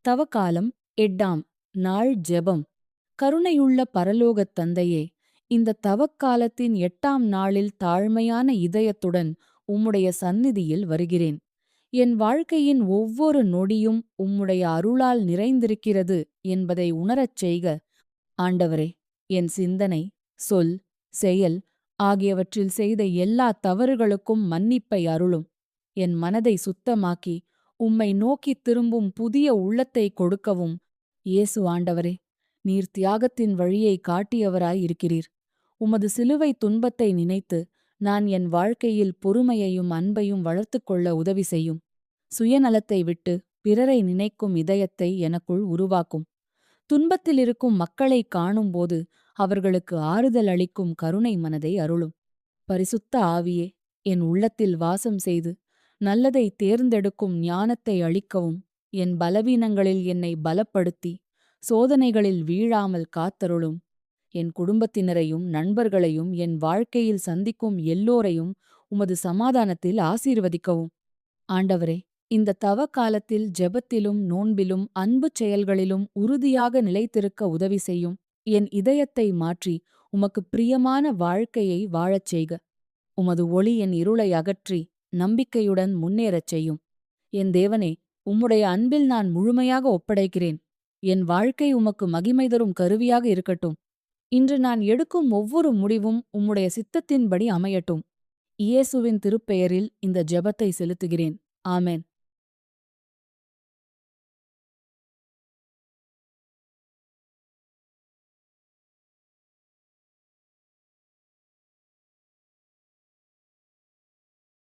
தவக்காலம் 8ஆம் நாள் ஜெபம். கருணையுள்ள பரலோகத் தந்தையே, இந்த தவக்காலத்தின் 8ஆம் நாளில் தாழ்மையான இதயத்துடன் உம்முடைய சந்நிதியில் வருகிறேன். என் வாழ்க்கையின் ஒவ்வொரு நொடியும் உம்முடைய அருளால் நிறைந்திருக்கிறது என்பதை உணரச் செய்க. ஆண்டவரே, என் சிந்தனை, சொல், செயல் ஆகியவற்றில் செய்த எல்லா தவறுகளுக்கும் மன்னிப்பை அருளும். என் மனதை சுத்தமாக்கி உம்மை நோக்கித் திரும்பும் புதிய உள்ளத்தை கொடுக்கவும். இயேசு ஆண்டவரே, நீர் தியாகத்தின் வழியை காட்டியவராயிருக்கிறீர். உமது சிலுவை துன்பத்தை நினைத்து நான் என் வாழ்க்கையில் பொறுமையையும் அன்பையும் வளர்த்துக் கொள்ள உதவி செய்யும். சுயநலத்தை விட்டு பிறரை நினைக்கும் இதயத்தை எனக்குள் உருவாக்கும். துன்பத்தில் இருக்கும் மக்களை காணும்போது அவர்களுக்கு ஆறுதல் அளிக்கும் கருணை மனதை அருளும். பரிசுத்த ஆவியே, என் உள்ளத்தில் வாசம் செய்து நல்லதை தேர்ந்தெடுக்கும் ஞானத்தை அளிக்கவும், என் பலவீனங்களில் என்னை பலப்படுத்தி சோதனைகளில் வீழாமல் காத்தருளும். என் குடும்பத்தினரையும் நண்பர்களையும் என் வாழ்க்கையில் சந்திக்கும் எல்லோரையும் உமது சமாதானத்தில் ஆசீர்வதிக்கவும். ஆண்டவரே, இந்த தவ காலத்தில் ஜெபத்திலும் நோன்பிலும் அன்புச் செயல்களிலும் உறுதியாக நிலைத்திருக்க உதவி செய்யும். என் இதயத்தை மாற்றி உமக்குப் பிரியமான வாழ்க்கையை வாழச் செய்க. உமது ஒளி என் இருளை அகற்றி நம்பிக்கையுடன் முன்னேறச் செய்யும். என் தேவனே, உம்முடைய அன்பில் நான் முழுமையாக ஒப்படைக்கிறேன். என் வாழ்க்கை உமக்கு மகிமை தரும் கருவியாக இருக்கட்டும். இன்று நான் எடுக்கும் ஒவ்வொரு முடிவும் உம்முடைய சித்தத்தின்படி அமையட்டும். இயேசுவின் திருப்பெயரில் இந்த ஜெபத்தை செலுத்துகிறேன். ஆமென்.